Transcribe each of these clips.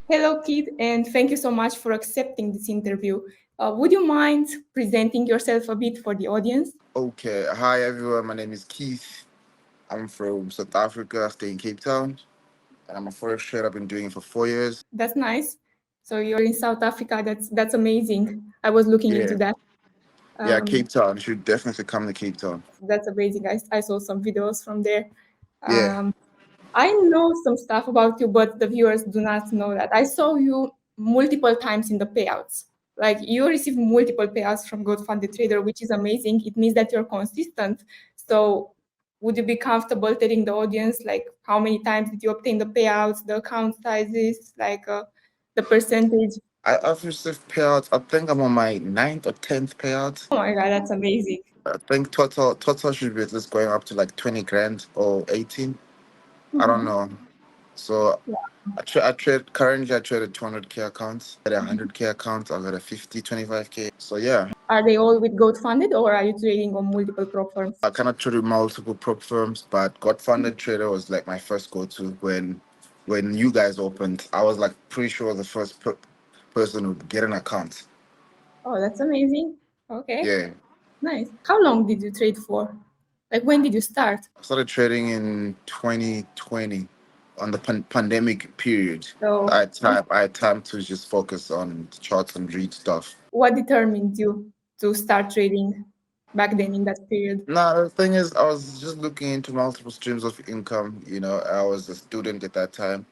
Hello, Kit, and thank you so much for accepting this interview. Would you mind presenting yourself a bit for the audience? Okay, hi everyone. My name is Keith. I'm from South Africa. I stay in Cape Town, and I'm a forex trader. I've been doing it for 4 years. That's nice. So you're in South Africa. That's amazing. I was looking into Yeah, that. yeah, Um, Cape Town. You should definitely come to Cape Town. that's amazing. I saw some videos from there. Yeah. Um, I know some stuff about you, but the viewers do not know that. I saw you multiple times in the payouts. Like you receive multiple payouts from GoatFundedTrader, which is amazing. It means that you're consistent. So would you be comfortable telling the audience like how many times did you obtain the payouts, the account sizes, like the percentage? I've received payouts. I think I'm on my ninth or 10th payout. Oh my God, that's amazing. I think total should be at least going up to like 20 grand or 18. I don't Mhm. know. So I trade currently. I trade a 200k account, at a 100k account. I got a 50, 25k. So yeah, Are they all with GoatFunded or are you trading on multiple prop firms? I kind of traded multiple prop firms, but GoatFundedTrader was like my first go-to when you guys opened. I was like pretty sure the first person who would get an account. Oh, that's amazing. Okay. Yeah, Nice. How long did you trade for? Like when did you start? I started trading in 2020 on the pandemic period. So I had time to just focus on the charts and read stuff. what determined you to start trading back then in that period? No, the thing is, I was just looking into multiple streams of income. I was a student at that time.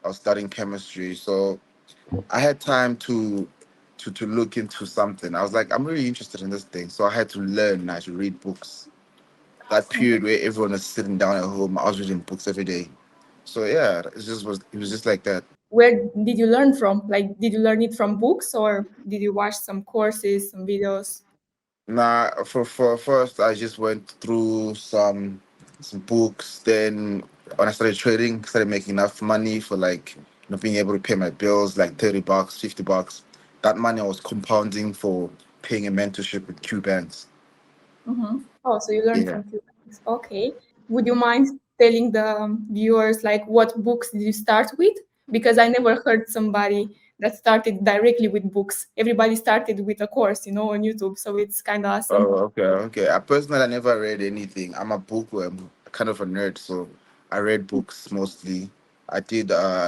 I was studying chemistry, so I had time to look into something. I was like, I'm really interested in this thing, so I had to learn. I had to read books. That period where everyone was sitting down at home, I was reading books every day. So yeah, it was just like that. Where did you learn from? Like, did you learn it from books or did you watch some courses, some videos? Nah, for first I just went through some books. Then when I started trading, started making enough money for like being able to pay my bills, like $30, $50. That money I was compounding for paying a mentorship with Q banks. Oh, so you learned Yeah. from few books. Okay. Would you mind telling the viewers like what books did you start with? Because I never heard somebody that started directly with books. Everybody started with a course, on YouTube. So it's kind of awesome. Oh, okay, okay. I never read anything. I'm a bookworm, kind of a nerd, so I read books mostly. I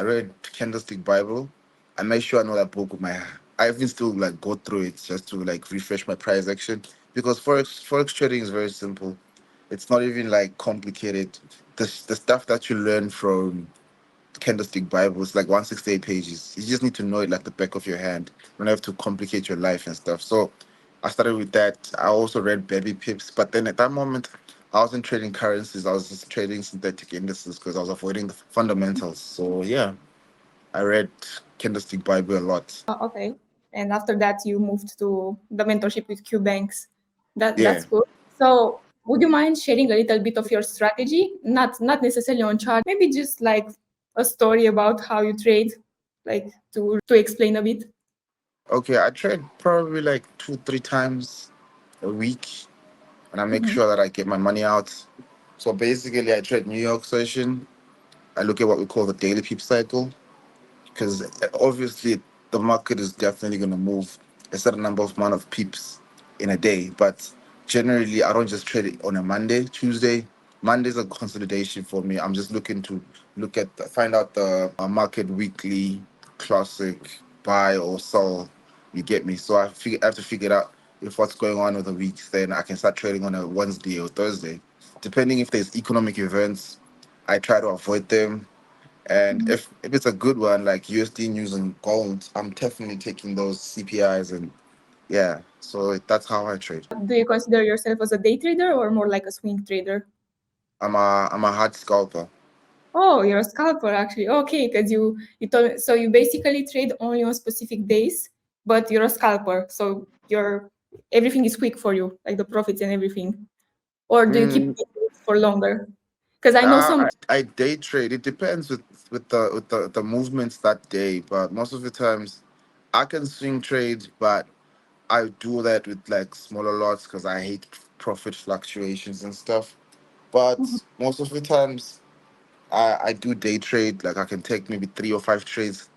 read Candlestick Bible. I made sure I know that book with my. I even still like go through it just to like refresh my price action because forex trading is very simple. It's not even like complicated. The stuff that you learn from Candlestick Bible is like 168 pages. You just need to know it like the back of your hand. You don't have to complicate your life and stuff. So I started with that. I also read Baby Pips, but then at that moment, I wasn't trading currencies. I was just trading synthetic indices because I was avoiding the fundamentals. So yeah, I read Candlestick Bible a lot. Okay. And after that, you moved to the mentorship with Q Banks. That's Yeah. cool. So, would you mind sharing a little bit of your strategy? Not necessarily on chart, maybe just like a story about how you trade, like to explain a bit. Okay, I trade probably like two, three times a week, and I make Mhm. sure that I get my money out. So basically, I trade New York session. I look at what we call the daily peep cycle because obviously the market is definitely going to move a certain number of amount of pips in a day. But generally, I don't just trade it on a Monday, Tuesday. Monday's a consolidation for me. I'm just looking to find out the market weekly, classic, buy or sell. You get me? So I have to figure out if what's going on with the weeks. Then I can start trading on a Wednesday or Thursday, depending if there's economic events. I try to avoid them, and if it's a good one like USD news and gold, I'm definitely taking those CPIs and yeah. So that's how I trade. Do you consider yourself as a day trader or more like a swing trader? I'm a hard scalper. Oh, you're a scalper actually. Okay, because you told so you basically trade only on specific days, but you're a scalper, so you're everything is quick for you, like the profits and everything. Or do you keep Mm, it for longer? Because I know some. I day trade. It depends with the movements that day, but most of the times I can swing trade, but I do that with like smaller lots because I hate profit fluctuations and stuff. But Mhm. most of the times I do day trade. Like I can take maybe three or five trades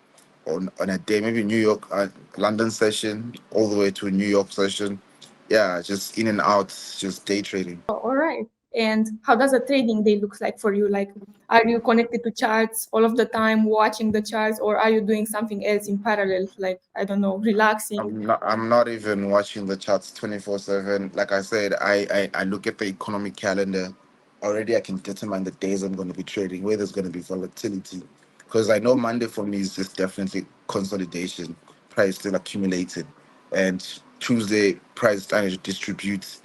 on a day, maybe New York, London session, all the way to a New York session. Yeah, just in and out, just day trading. All right. And how does a trading day looks like for you? Like, are you connected to charts all of the time, watching the charts, or are you doing something else in parallel? Like, I don't know, relaxing. I'm not even watching the charts 24/7. Like I said, I look at the economic calendar. Already I can determine the days I'm going to be trading, where there's going to be volatility. Because I know Monday for me is just definitely consolidation, price still accumulated. And Tuesday, price starting to distribute.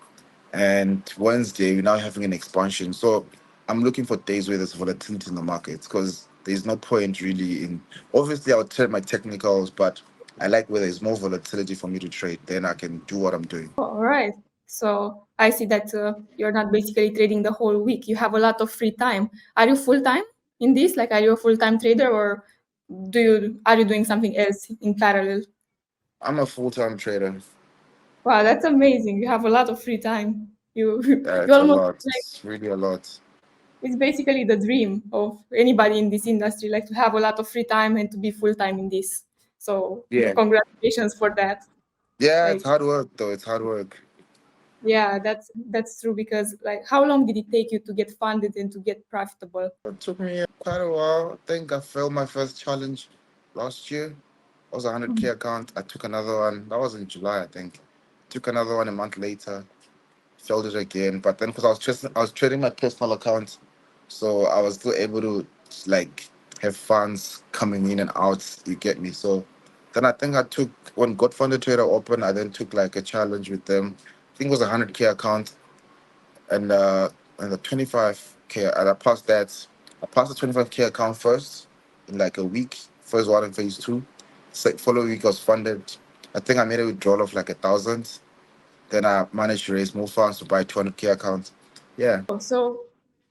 And Wednesday, we're now having an expansion. So I'm looking for days where there's volatility in the markets because there's no point really in. Obviously, I'll trade my technicals, but I like where there's more volatility for me to trade. Then I can do what I'm doing. All right. So I see that you're not basically trading the whole week. You have a lot of free time. Are you full time in this? Like, are you a full time trader, or are you doing something else in parallel? I'm a full-time trader. Wow, that's amazing. You have a lot of free time. You you It's a almost lot. like It's really a lot. it's basically the dream of anybody in this industry, like to have a lot of free time and to be full time in this. So Yeah. congratulations for that. Yeah, it's Like, hard work though. It's hard work. yeah, that's true because like how long did it take you to get funded and to get profitable? It took me quite a while. I think I failed my first challenge last year. It was a 100K account. I took another one. That was in July, I think. Took another one a month later. Failed it again. But then because I was trading my personal account, so I was still able to like have funds coming in and out. You get me? So then I think I took when GoatFundedTrader opened. I then took like a challenge with them. I think it was a 100K account, and the 25K. And I passed that. I passed the 25K account first in like a week. First one in phase two. Following week I was funded. I think I made a withdrawal of like 1,000. Then I managed to raise more funds to buy 200K accounts. Yeah. So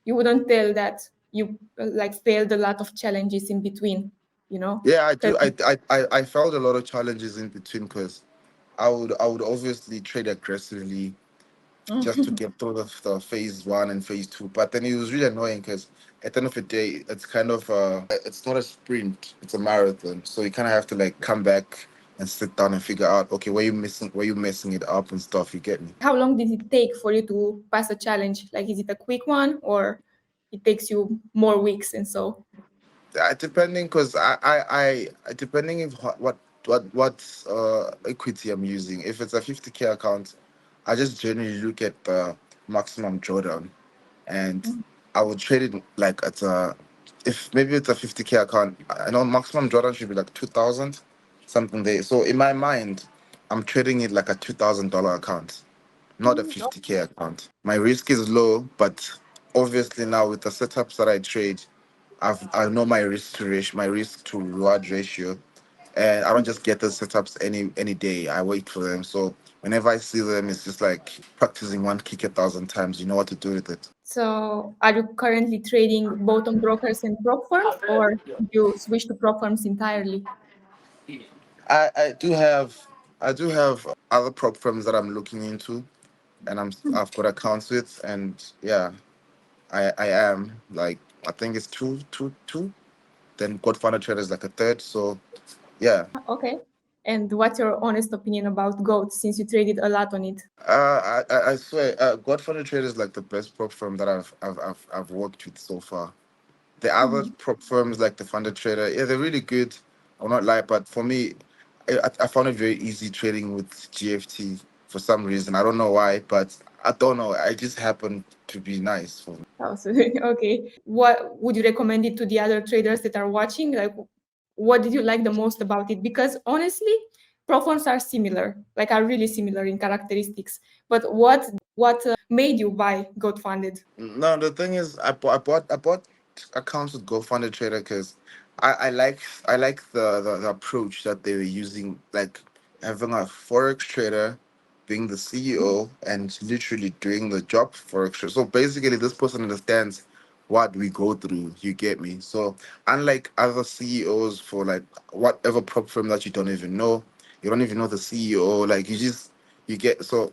you wouldn't tell that you like failed a lot of challenges in between, you know? Yeah, I 'Cause- do. I felt a lot of challenges in between because I would obviously trade aggressively just to get through the phase one and phase two. But then it was really annoying because at the end of the day, it's kind of it's not a sprint, it's a marathon. So you kind of have to like come back and sit down and figure out, okay, where you messing it up and stuff. You get me? How long did it take for you to pass a challenge? Like, is it a quick one or it takes you more weeks and so? Depending, because depending if what equity I'm using. If it's a 50K account, I just generally look at the maximum drawdown, and I would trade it like at a if maybe it's a 50K account. I know maximum drawdown should be like 2,000 something there. So in my mind, I'm trading it like a $2,000 account, not a 50K account. My risk is low, but obviously now with the setups that I trade, I know my risk to reward ratio, and I don't just get the setups any day. I wait for them. So whenever I see them, it's just like practicing one kick 1,000 times. You know what to do with it. So are you currently trading both on brokers and prop firms, or you switch to prop firms entirely? I do have other prop firms that I'm looking into, and I've got accounts with, and yeah, I am like I think it's two. Then GoatFundedTrader is like a third. So yeah, Okay. And what's your honest opinion about Goat since you traded a lot on it? I swear, GoatFundedTrader is like the best prop firm that I've worked with so far. The other prop firms like the Funded Trader, yeah, they're really good. I'll not lie, but for me, I found it very easy trading with GFT for some reason. I don't know why, but I don't know. I just happened to be nice for me. Oh, so, okay. What would you recommend it to the other traders that are watching? Like, what did you like the most about it? Because honestly, prop firms are similar, like are really similar in characteristics. But what made you buy Goat Funded? No, the thing is, I bought accounts with GoFundedTrader because I like the approach that they were using, like having a forex trader being the CEO and literally doing the job for forex trader. So basically, this person understands what we go through. You get me? So unlike other CEOs for like whatever prop firm that you don't even know the CEO. Like you get so.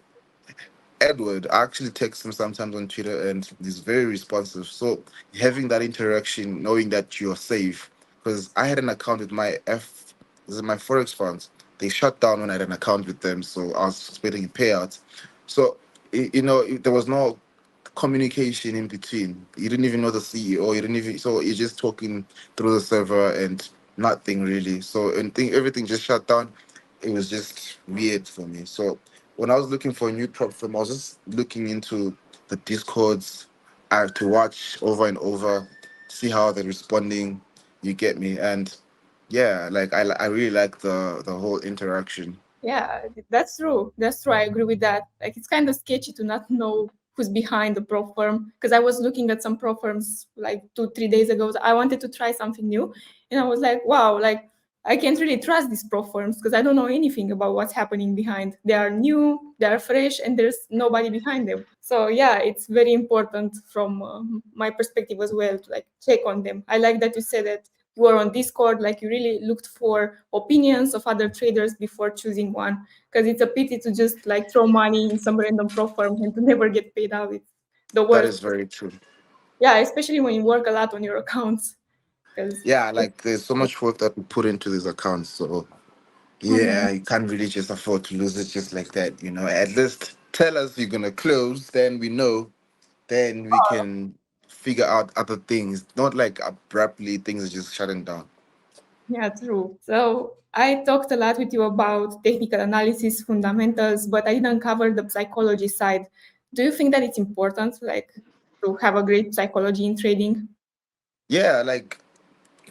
Edward, I actually text him sometimes on Twitter and he's very responsive. So having that interaction, knowing that you're safe, because I had an account with my F. This is my Forex funds. They shut down when I had an account with them, so I was expecting payouts. So, there was no communication in between. You didn't even know the CEO. You didn't even, so you're just talking through the server and nothing really. So, and everything just shut down. It was just weird for me. So when I was looking for a new prop firm, I was just looking into the discords. I have to watch over and over, see how they're responding. You get me? And yeah, like I really like the whole interaction. Yeah, that's true. That's true. I agree with that. Like it's kind of sketchy to not know who's behind the pro firm because I was looking at some pro firms like 2, 3 days ago. I wanted to try something new, and I was like, wow, like I can't really trust these pro firms because I don't know anything about what's happening behind. They are new, they are fresh, and there's nobody behind them. So yeah, it's very important from my perspective as well to like check on them. I like that you said that you were on Discord, like you really looked for opinions of other traders before choosing one. Because it's a pity to just like throw money in some random pro firm and to never get paid out. It's the That worst. is very true. Yeah, especially when you work a lot on your accounts. Because Yeah, like there's so much work that we put into these accounts. So yeah, you can't really just afford to lose it just like that. At least tell us you're gonna close, then we know, then we can figure out other things. Not like abruptly things are just shutting down. yeah, true. So I talked a lot with you about technical analysis, fundamentals, but I didn't cover the psychology side. Do you think that it's important, like, to have a great psychology in trading? Yeah, like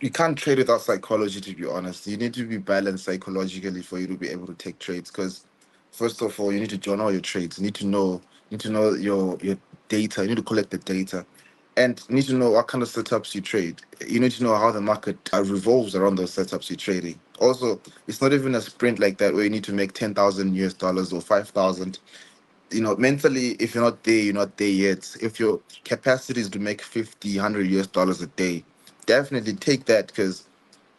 you can't trade without psychology, to be honest. You need to be balanced psychologically for you to be able to take trades. Because first of all, you need to journal your trades. You need to know your data. You need to collect the data, and you need to know what kind of setups you trade. You need to know how the market revolves around those setups you're trading. Also, it's not even a sprint like that where you need to make 10,000 US dollars or 5,000. Mentally, if you're not there, you're not there yet. If your capacity is to make 50, 100 US dollars a day, definitely take that, because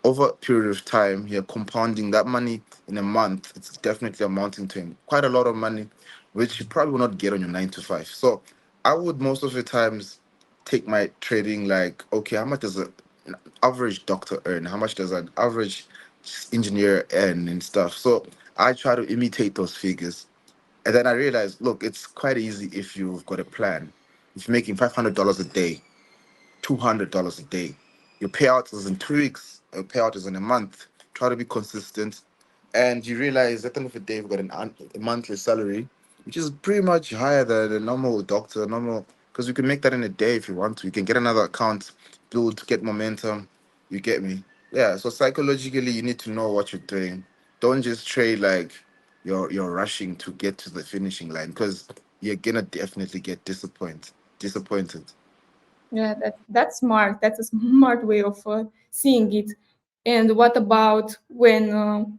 over a period of time, you're compounding that money in a month. It's definitely amounting to quite a lot of money, which you probably will not get on your 9 to 5. So I would most of the times take my trading like, okay, how much does an average doctor earn? How much does an average engineer earn and stuff? So I try to imitate those figures. And then I realized, look, it's quite easy if you've got a plan. If you're making $500 a day, $200 a day. Your payout is in 2 weeks. Your payout is in a month. Try to be consistent, and you realize at the end of the day, you've got a monthly salary, which is pretty much higher than a normal doctor. Normal, because you can make that in a day if you want to. You can get another account, build, get momentum. You get me? Yeah. So psychologically, you need to know what you're doing. Don't just trade like you're rushing to get to the finishing line, because you're gonna definitely get disappointed. Yeah, that's smart. That's a smart way of seeing it. And what about when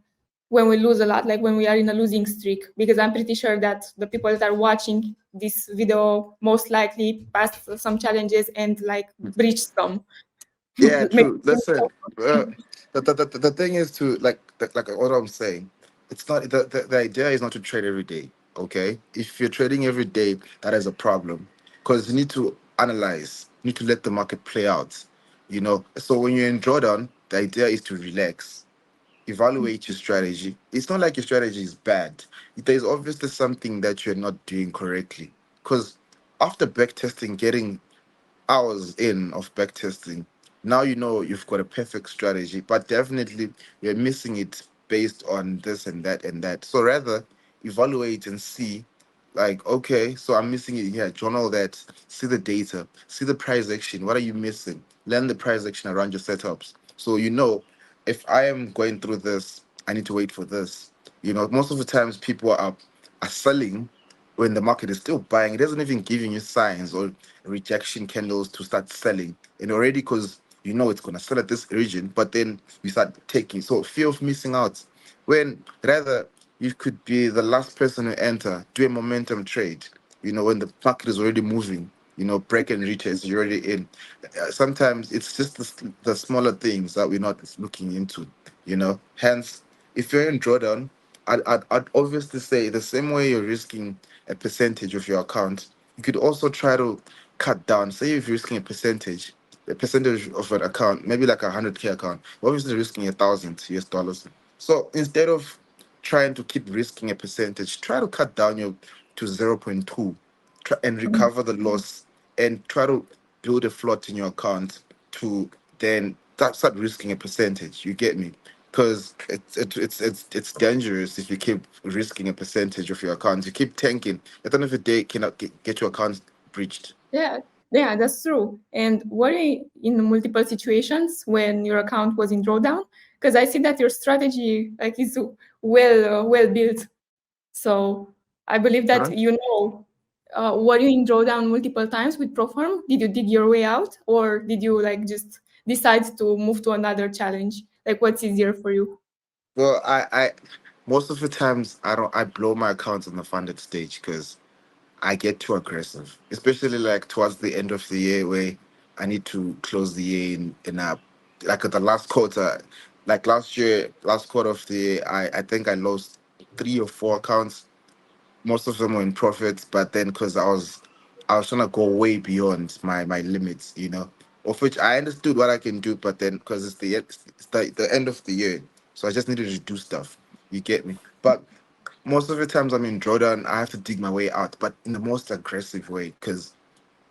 we lose a lot, like when we are in a losing streak? Because I'm pretty sure that the people that are watching this video most likely passed some challenges and like breached some. Yeah, Maybe- true. Listen, the thing is to like what I'm saying. It's not the idea is not to trade every day. Okay, if you're trading every day, that is a problem, because you need to analyze. You need to let the market play out. So when you're in drawdown, the idea is to relax, evaluate your strategy. It's not like your strategy is bad. There's obviously something that you're not doing correctly, because after back testing, getting hours in of back testing, now you know you've got a perfect strategy, but definitely you're missing it based on this and that and that. So rather evaluate and see, like, okay, so I'm missing it here. Journal that, see the data, see the price action. What are you missing? Learn the price action around your setups. So if I am going through this, I need to wait for this. Most of the times people are selling when the market is still buying. It doesn't even giving you signs or rejection candles to start selling. And already, because it's gonna sell at this region, but then you start taking. So fear of missing out. When rather you could be the last person to enter, do a momentum trade. When the market is already moving. Break and retest, you're already in. Sometimes it's just the smaller things that we're not looking into. Hence, if you're in drawdown, I'd obviously say the same way you're risking a percentage of your account, you could also try to cut down. Say if you're risking a percentage of an account, maybe like 100K account, you're obviously risking 1,000 US dollars. So instead of trying to keep risking a percentage, try to cut down your to 0.2, try and recover the loss, and try to build a float in your account to then start risking a percentage. You get me? Because it's dangerous if you keep risking a percentage of your account. You keep tanking. At the end of the day, cannot get your account breached. Yeah, yeah, that's true. And were you in multiple situations when your account was in drawdown? Because I see that your strategy like is well built. So I believe that Huh? were you in drawdown multiple times with Proform? Did you dig your way out, or did you like just decide to move to another challenge? Like, what's easier for you? Well, I most of the times I blow my accounts on the funded stage because I get too aggressive, especially like towards the end of the year where I need to close the year in a like at the last quarter, like last year, last quarter of the year, I think I lost 3 or 4 accounts. Most of them were in profits, but then because I was trying to go way beyond my limits, of which I understood what I can do, but then because it's the end of the year, so I just needed to do stuff. You get me? But most of the times I'm in drawdown, I have to dig my way out, but in the most aggressive way. Because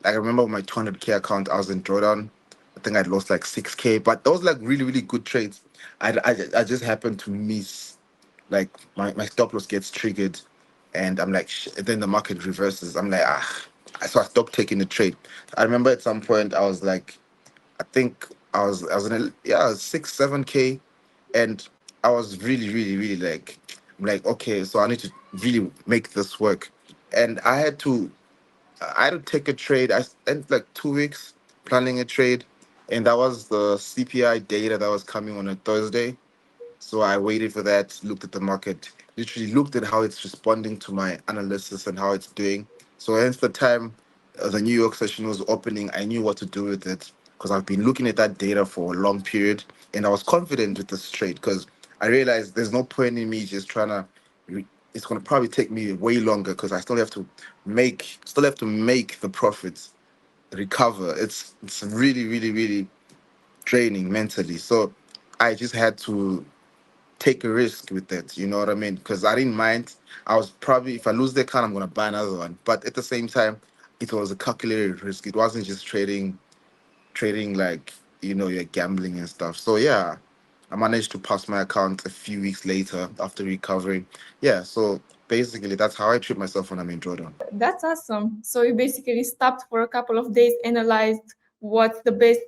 like I remember with my 200K account, I was in drawdown. I think I'd lost like 6K, but those like really really good trades. I just happened to miss, like my stop loss gets triggered, and I'm like, then the market reverses. I'm like, ah, so I stopped taking the trade. I remember at some point I was like, I think I was in a, yeah, 6 7K, and I was really really really like, I'm like, okay, so I need to really make this work, and I had to take a trade. I spent like 2 weeks planning a trade, and that was the CPI data that was coming on a Thursday. So I waited for that, looked at the market, literally looked at how it's responding to my analysis and how it's doing. So hence the time the New York session was opening, I knew what to do with it because I've been looking at that data for a long period, and I was confident with this trade because I realized there's no point in me just trying to. It's going to probably take me way longer because I still have to make the profits recover. It's really really really draining mentally. So I just had to take a risk with it. You know what I mean? Because I didn't mind. I was probably, if I lose the account, I'm gonna buy another one. But at the same time, it was a calculated risk. It wasn't just trading like you're gambling and stuff. So yeah, I managed to pass my account a few weeks later after recovering. Yeah, so basically that's how I treat myself when I'm in drawdown. That's awesome. So you basically stopped for a couple of days, analyzed what's the best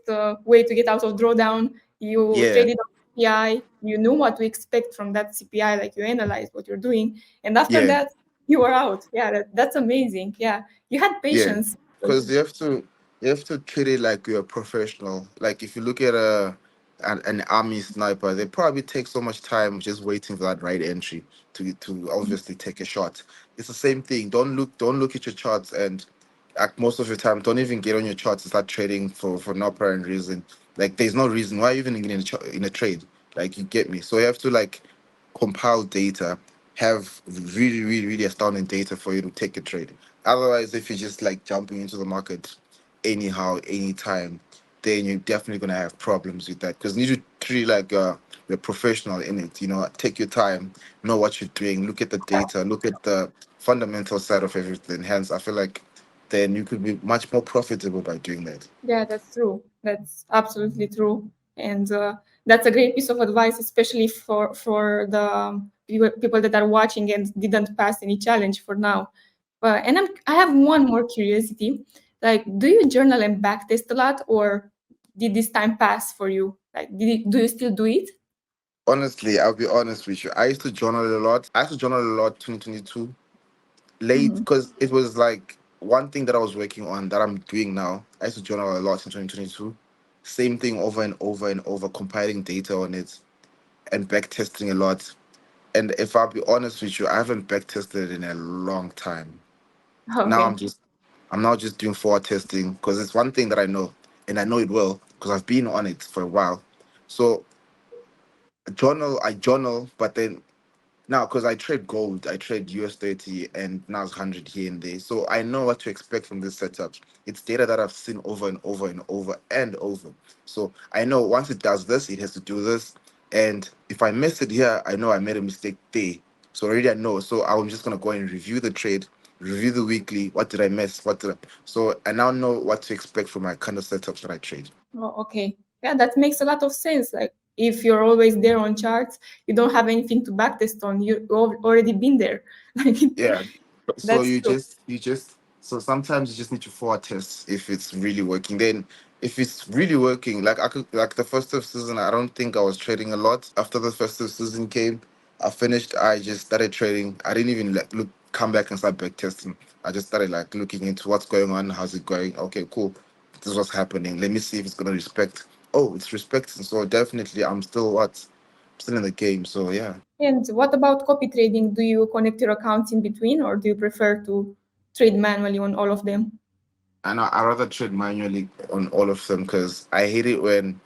way to get out of drawdown. You Yeah, traded on CPI. You knew what to expect from that CPI, like you analyzed what you're doing, and after yeah. that, you were out. Yeah, that's amazing. Yeah, you had Yeah, patience. because you have to treat it like you're a professional. Like if you look at an army sniper, they probably take so much time just waiting for that right entry to obviously take a shot. It's the same thing. Don't look at your charts, and most of the time don't even get on your charts and start trading for no apparent reason. Like there's no reason why even in in a trade. Like you get me. So you have to like compile data, have really, really, really astounding data for you to take a trade. Otherwise, if you're just like jumping into the market anyhow, anytime, then you're definitely gonna have problems with that. Because you need to treat like you're a professional in it. Take your time, know what you're doing, look at the data, look at the fundamental side of everything. Hence, I feel like then you could be much more profitable by doing that. Yeah, that's true. That's absolutely true, and that's a great piece of advice, especially for the people that are watching and didn't pass any challenge for now. And I have one more curiosity. Like, do you journal and backtest a lot, or did this time pass for you? Like, do you still do it? Honestly, I'll be honest with you. I used to journal a lot. I used to journal a lot 2022 late Mhm. because it was like one thing that I was working on that I'm doing now. I used to journal a lot in 2022. Same thing over and over and over, compiling data on it and back testing a lot. And if I'll be honest with you, I haven't back tested in a long time. Now Okay. I'm now just doing forward testing because it's one thing that I know, and I know it well because I've been on it for a while. So I journal, but then now, because I trade gold, I trade US 30 and now it's 100 here and there. So I know what to expect from this setup. It's data that I've seen over and over and over and over. So I know once it does this, it has to do this. And if I miss it here, I know I made a mistake there. So already I know. So I'm just gonna go and review the trade, review the weekly. What did I miss? So I now know what to expect from my kind of setups that I trade. Oh, okay. Yeah, that makes a lot of sense. Like if you're always there on charts, you don't have anything to backtest on. You've already been there. Like Yeah. So that's true. so sometimes you just need to forward test if it's really working. Then if it's really working, like I could like the festive season, I don't think I was trading a lot. After the festive season came, I finished, I just started trading. I didn't even like look come back and start back testing. I just started like looking into what's going on, how's it going? Okay, cool. This is what's happening. Let me see if it's gonna respect. Oh, it's respecting. So definitely I'm still in the game. So yeah. And what about copy trading? Do you connect your accounts in between, or do you prefer to trade manually on all of them? And I rather trade manually on all of them because I hate it when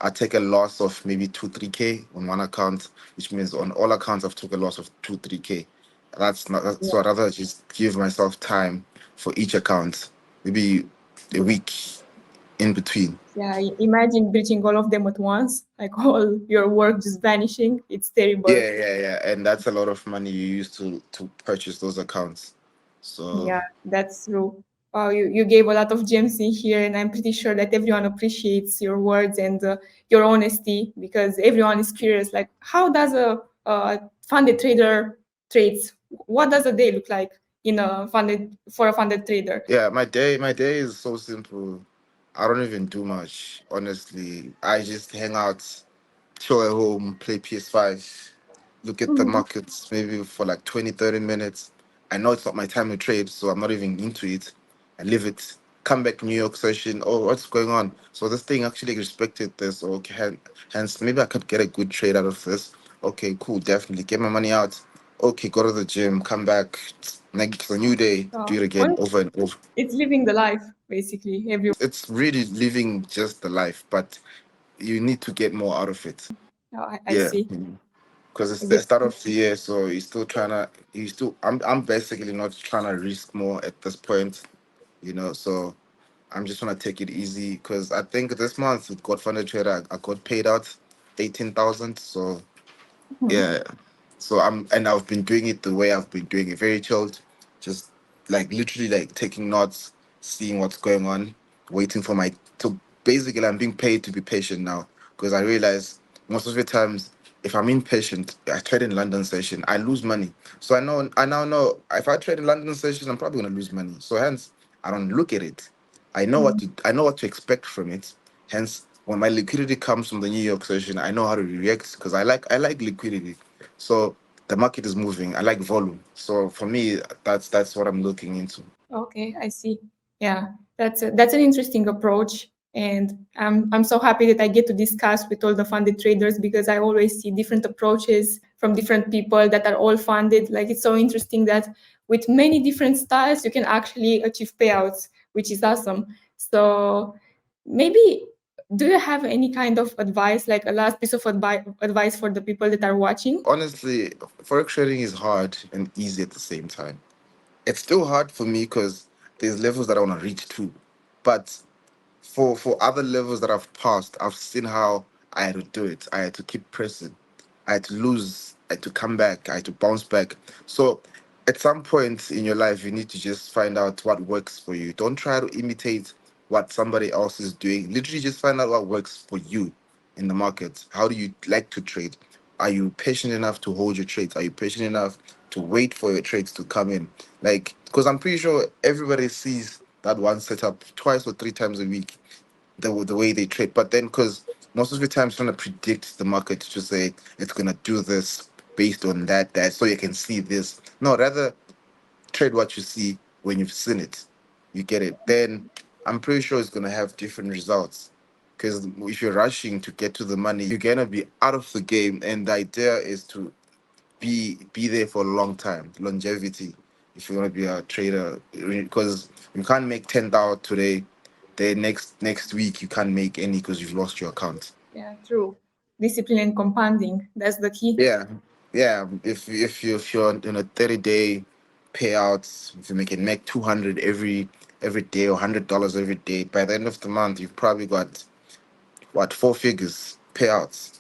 I take a loss of maybe 2-3K on one account, which means on all accounts I've took a loss of 2-3K. So I'd rather just give myself time for each account, maybe a week in between. Yeah, imagine breaching all of them at once, like all your work just vanishing. It's terrible. Yeah. And that's a lot of money you use to purchase those accounts. So Yeah, that's true. You gave a lot of gems in here, and I'm pretty sure that everyone appreciates your words and your honesty because everyone is curious. Like, how does a funded trader trades? What does a day look like in a funded trader? yeah, my day is so simple. I don't even do much, honestly. I just hang out, chill at home, play PS5, look at the Mhm. markets maybe for like 20, 30 minutes. I know it's not my time to trade, so I'm not even into it. I leave it. Come back New York session. Oh, what's going on? So this thing actually respected this. Okay, hence maybe I could get a good trade out of this. Okay, cool, definitely. Get my money out. Okay, go to the gym, come back. Next a new day, do it again over and over. It's living the life, basically. Everyone. It's really living just the life, but you need to get more out of it. Oh, I Yeah. see. Because it's I the get. start of the year, so he's still trying to. He's still. I'm basically not trying to risk more at this point, So I'm just trying to take it easy because I think this month with GoatFundedTrader, I got paid out 18,000. So Mhm. yeah. So I've been doing it the way I've been doing it, very chilled, just like literally like taking notes, seeing what's going on, waiting for my. So basically, I'm being paid to be patient now because I realize most of the times if I'm impatient, I trade in London session, I lose money. So I now know if I trade in London session, I'm probably gonna lose money. So hence, I don't look at it. I know what to expect from it. Hence, when my liquidity comes from the New York session, I know how to react because I like liquidity. So the market is moving. I like volume. So for me, that's what I'm looking into. Okay, I see. Yeah, that's an interesting approach, and I'm so happy that I get to discuss with all the funded traders because I always see different approaches from different people that are all funded. Like it's so interesting that with many different styles you can actually achieve payouts, which is awesome. So maybe do you have any kind of advice, like a last piece of advice for the people that are watching? Honestly, forex trading is hard and easy at the same time. It's still hard for me because there's levels that I want to reach to, but for other levels that I've passed, I've seen how I had to do it. I had to keep pressing. I had to lose. I had to come back. I had to bounce back. So at some point in your life, you need to just find out what works for you. Don't try to imitate what somebody else is doing. Literally just find out what works for you in the market. How do you like to trade? Are you patient enough to hold your trades? Are you patient enough to wait for your trades to come in? Like, because I'm pretty sure everybody sees that one setup twice or three times a week, the way they trade. But then, because most of the time, trying to predict the market to say it's gonna do this based on that, so you can see this. No, rather trade what you see when you've seen it. You get it. Then I'm pretty sure it's gonna have different results. Because if you're rushing to get to the money, you're gonna be out of the game. And the idea is to be there for a long time, longevity. If you want to be a trader, because you can't make 10,000 today, then next week you can't make any because you've lost your account. Yeah, true. Discipline and compounding, that's the key. Yeah, yeah. If you're in a 30-day payouts, if you can make 200 every day or $100 every day, by the end of the month you've probably got what, four figures payouts.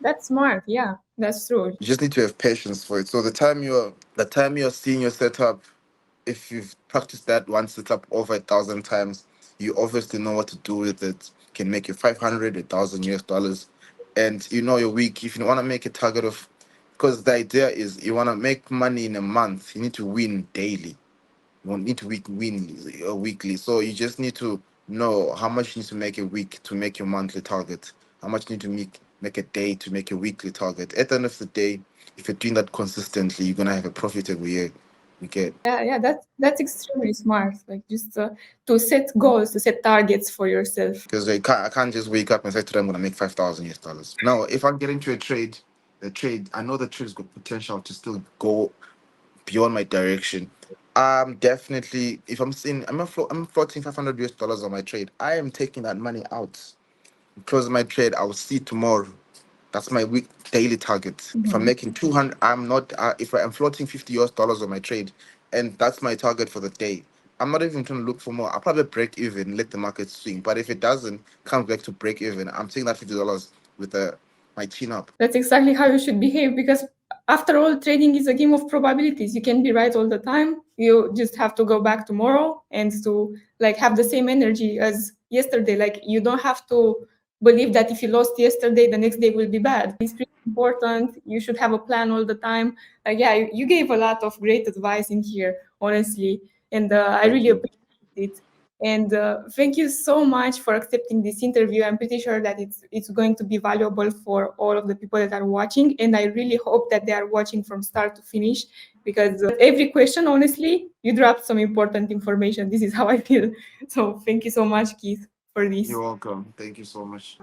That's smart. Yeah, that's true. You just need to have patience for it. So the time you're seeing your setup, if you've practiced that one setup over 1,000 times, you obviously know what to do with it. Can make you 500, 1,000 US dollars, and you know your week. If you want to make a target of, because the idea is you want to make money in a month, you need to win daily. You won't need to win weekly. So you just need to know how much you need to make a week to make your monthly target. How much you need to make a day to make your weekly target. At the end of the day, if you're doing that consistently, you're gonna have a profit every year. You get. Yeah, that's extremely smart. Like just to set goals, to set targets for yourself. Because I can't just wake up and say today I'm gonna make 5,000 US dollars. No, if I'm getting to a trade, I know the trade's got potential to still go beyond my direction. Definitely, if I'm seeing I'm floating 500 US dollars on my trade, I am taking that money out. Close my trade, I'll see tomorrow. That's my week daily target. If I'm making 200, I'm not. If I'm floating 50 US dollars on my trade, and that's my target for the day, I'm not even trying to look for more. I'll probably break even, let the market swing. But if it doesn't come back to break even, I'm taking that $50 with my chin up. That's exactly how you should behave, because after all, trading is a game of probabilities. You can be right all the time. You just have to go back tomorrow and to like have the same energy as yesterday. Like you don't have to believe that if you lost yesterday, the next day will be bad. It's pretty important. You should have a plan all the time. Yeah, you gave a lot of great advice in here, honestly, and I really appreciate it. And thank you so much for accepting this interview. I'm pretty sure that it's going to be valuable for all of the people that are watching. And I really hope that they are watching from start to finish, because every question, honestly, you dropped some important information. This is how I feel. So thank you so much, Keith, for this. You're welcome. Thank you so much.